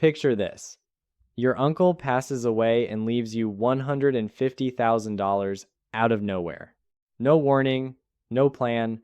Picture this. Your uncle passes away and leaves you $150,000 out of nowhere. No warning, no plan,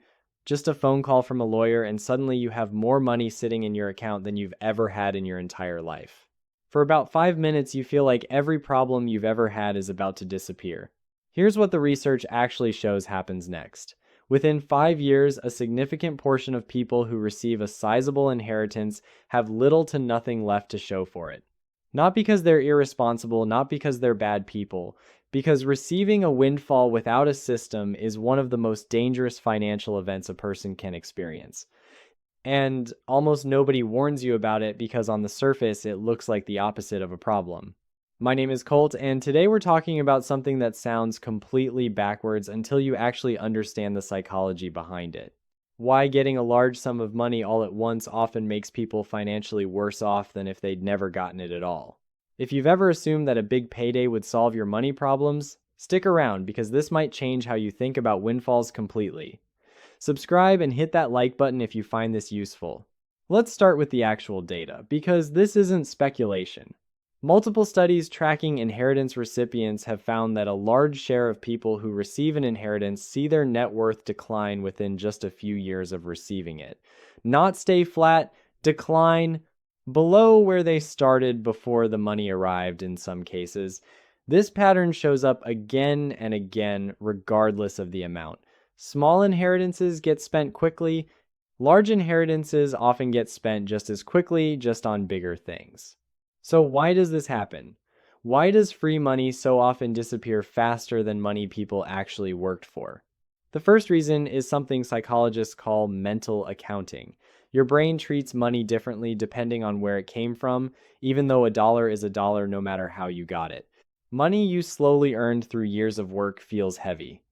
just a phone call from a lawyer, and suddenly you have more money sitting in your account than you've ever had in your entire life. For about 5 minutes, you feel like every problem you've ever had is about to disappear. Here's what the research actually shows happens next. Within 5 years, a significant portion of people who receive a sizable inheritance have little to nothing left to show for it. Not because they're irresponsible, not because they're bad people, because receiving a windfall without a system is one of the most dangerous financial events a person can experience. And almost nobody warns you about it because on the surface it looks like the opposite of a problem. My name is Colt, and today we're talking about something that sounds completely backwards until you actually understand the psychology behind it. Why getting a large sum of money all at once often makes people financially worse off than if they'd never gotten it at all. If you've ever assumed that a big payday would solve your money problems, stick around because this might change how you think about windfalls completely. Subscribe and hit that like button if you find this useful. Let's start with the actual data, because this isn't speculation. Multiple studies tracking inheritance recipients have found that a large share of people who receive an inheritance see their net worth decline within just a few years of receiving it. Not stay flat, decline below where they started before the money arrived in some cases. This pattern shows up again and again regardless of the amount. Small inheritances get spent quickly. Large inheritances often get spent just as quickly, just on bigger things. So why does this happen? Why does free money so often disappear faster than money people actually worked for? The first reason is something psychologists call mental accounting. Your brain treats money differently depending on where it came from, even though a dollar is a dollar no matter how you got it. Money you slowly earned through years of work feels heavy.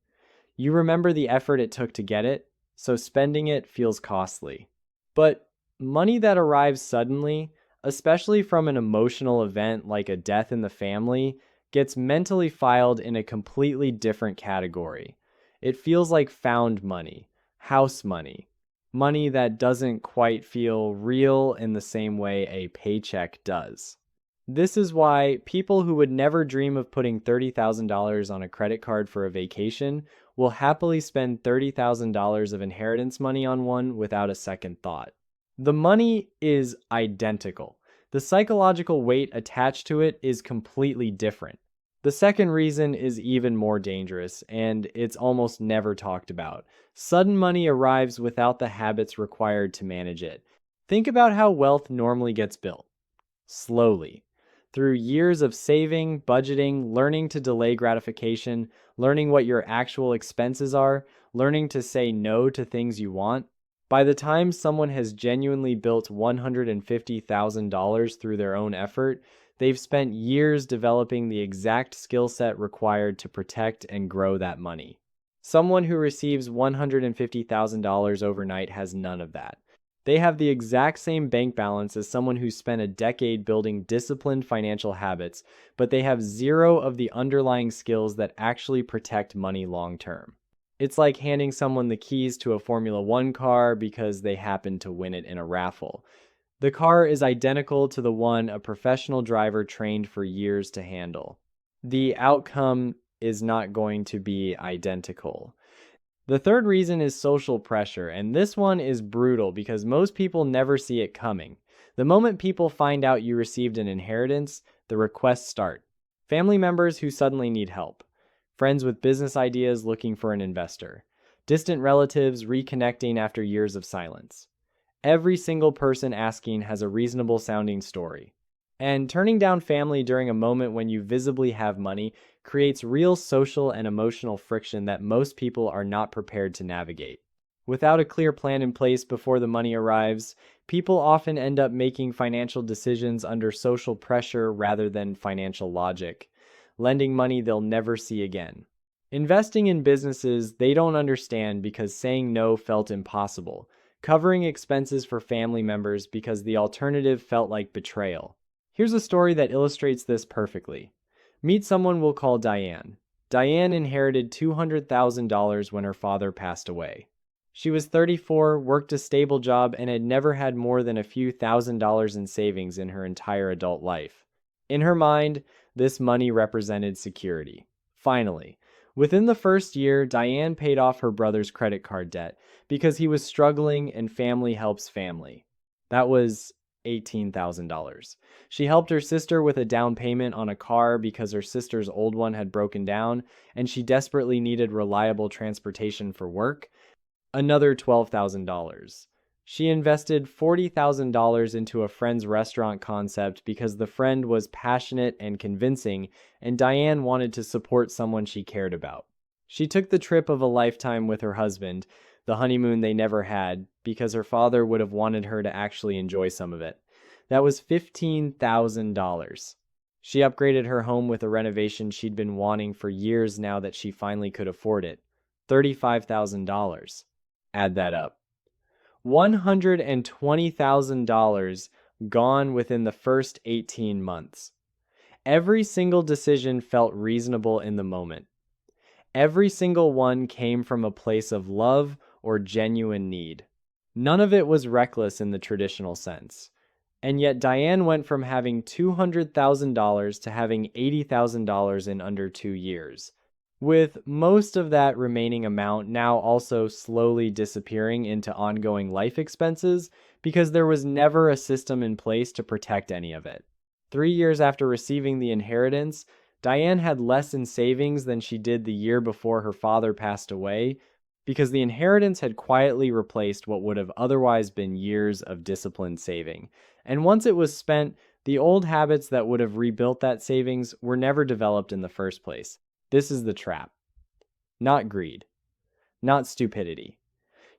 You remember the effort it took to get it, so spending it feels costly. But money that arrives suddenly, especially from an emotional event like a death in the family, gets mentally filed in a completely different category. It feels like found money, house money, money that doesn't quite feel real in the same way a paycheck does. This is why people who would never dream of putting $30,000 on a credit card for a vacation will happily spend $30,000 of inheritance money on one without a second thought. The money is identical. The psychological weight attached to it is completely different. The second reason is even more dangerous, and it's almost never talked about. Sudden money arrives without the habits required to manage it. Think about how wealth normally gets built. Slowly. Through years of saving, budgeting, learning to delay gratification, learning what your actual expenses are, learning to say no to things you want. By the time someone has genuinely built $150,000 through their own effort, they've spent years developing the exact skill set required to protect and grow that money. Someone who receives $150,000 overnight has none of that. They have the exact same bank balance as someone who spent a decade building disciplined financial habits, but they have zero of the underlying skills that actually protect money long term. It's like handing someone the keys to a Formula One car because they happen to win it in a raffle. The car is identical to the one a professional driver trained for years to handle. The outcome is not going to be identical. The third reason is social pressure, and this one is brutal because most people never see it coming. The moment people find out you received an inheritance, the requests start. Family members who suddenly need help. Friends with business ideas looking for an investor. Distant relatives reconnecting after years of silence. Every single person asking has a reasonable sounding story. And turning down family during a moment when you visibly have money creates real social and emotional friction that most people are not prepared to navigate. Without a clear plan in place before the money arrives, people often end up making financial decisions under social pressure rather than financial logic, lending money they'll never see again. Investing in businesses they don't understand because saying no felt impossible, covering expenses for family members because the alternative felt like betrayal. Here's a story that illustrates this perfectly. Meet someone we'll call Diane. Diane inherited $200,000 when her father passed away. She was 34, worked a stable job, and had never had more than a few $1,000s in savings in her entire adult life. In her mind, this money represented security. Finally, within the first year, Diane paid off her brother's credit card debt because he was struggling and family helps family. That was $18,000. She helped her sister with a down payment on a car because her sister's old one had broken down and she desperately needed reliable transportation for work. Another $12,000. She invested $40,000 into a friend's restaurant concept because the friend was passionate and convincing, and Diane wanted to support someone she cared about. She took the trip of a lifetime with her husband, the honeymoon they never had, because her father would have wanted her to actually enjoy some of it. That was $15,000. She upgraded her home with a renovation she'd been wanting for years now that she finally could afford it. $35,000. Add that up. $120,000 gone within the first 18 months. Every single decision felt reasonable in the moment. Every single one came from a place of love or genuine need. None of it was reckless in the traditional sense. And yet Diane went from having $200,000 to having $80,000 in under 2 years, with most of that remaining amount now also slowly disappearing into ongoing life expenses because there was never a system in place to protect any of it. 3 years after receiving the inheritance, Diane had less in savings than she did the year before her father passed away because the inheritance had quietly replaced what would have otherwise been years of disciplined saving. And once it was spent, the old habits that would have rebuilt that savings were never developed in the first place. This is the trap. Not greed. Not stupidity.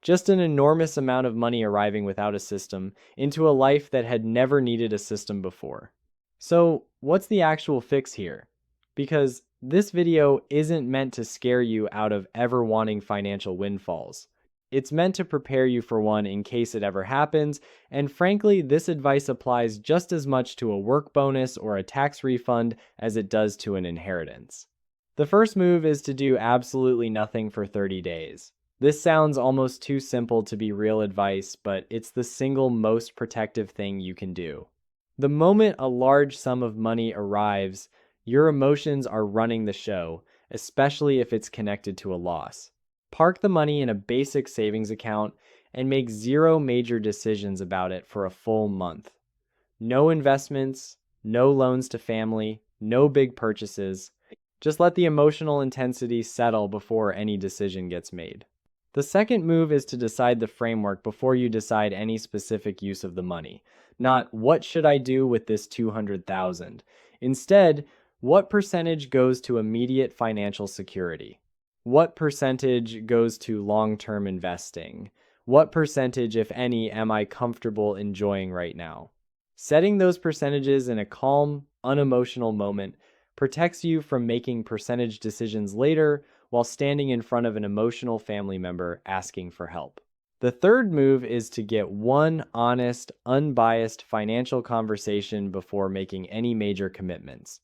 Just an enormous amount of money arriving without a system into a life that had never needed a system before. So, what's the actual fix here? Because this video isn't meant to scare you out of ever wanting financial windfalls. It's meant to prepare you for one in case it ever happens, and frankly, this advice applies just as much to a work bonus or a tax refund as it does to an inheritance. The first move is to do absolutely nothing for 30 days. This sounds almost too simple to be real advice, but it's the single most protective thing you can do. The moment a large sum of money arrives, your emotions are running the show, especially if it's connected to a loss. Park the money in a basic savings account and make zero major decisions about it for a full month. No investments, no loans to family, no big purchases. Just let the emotional intensity settle before any decision gets made. The second move is to decide the framework before you decide any specific use of the money. Not, what should I do with this $200,000? Instead, what percentage goes to immediate financial security? What percentage goes to long-term investing? What percentage, if any, am I comfortable enjoying right now? Setting those percentages in a calm, unemotional moment protects you from making percentage decisions later while standing in front of an emotional family member asking for help. The third move is to get one honest, unbiased financial conversation before making any major commitments.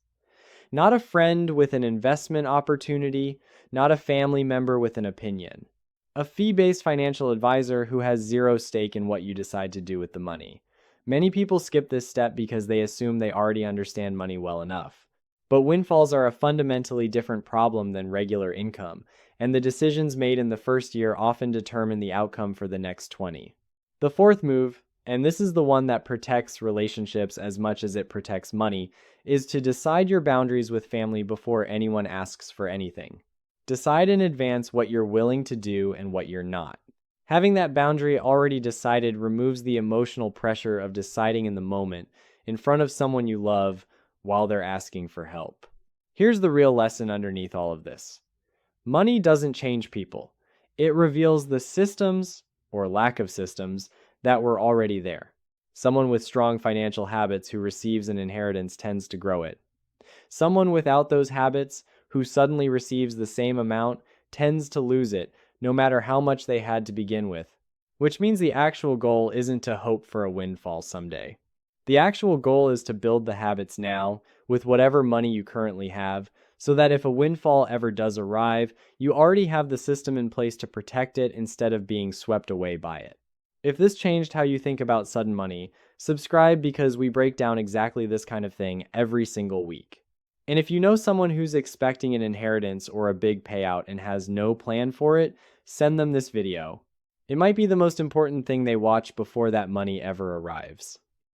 Not a friend with an investment opportunity, not a family member with an opinion. A fee-based financial advisor who has zero stake in what you decide to do with the money. Many people skip this step because they assume they already understand money well enough. But windfalls are a fundamentally different problem than regular income, and the decisions made in the first year often determine the outcome for the next 20. The fourth move, and this is the one that protects relationships as much as it protects money, is to decide your boundaries with family before anyone asks for anything. Decide in advance what you're willing to do and what you're not. Having that boundary already decided removes the emotional pressure of deciding in the moment, in front of someone you love, while they're asking for help. Here's the real lesson underneath all of this. Money doesn't change people. It reveals the systems, or lack of systems, that were already there. Someone with strong financial habits who receives an inheritance tends to grow it. Someone without those habits, who suddenly receives the same amount, tends to lose it, no matter how much they had to begin with. Which means the actual goal isn't to hope for a windfall someday. The actual goal is to build the habits now, with whatever money you currently have, so that if a windfall ever does arrive, you already have the system in place to protect it instead of being swept away by it. If this changed how you think about sudden money, subscribe because we break down exactly this kind of thing every single week. And if you know someone who's expecting an inheritance or a big payout and has no plan for it, send them this video. It might be the most important thing they watch before that money ever arrives.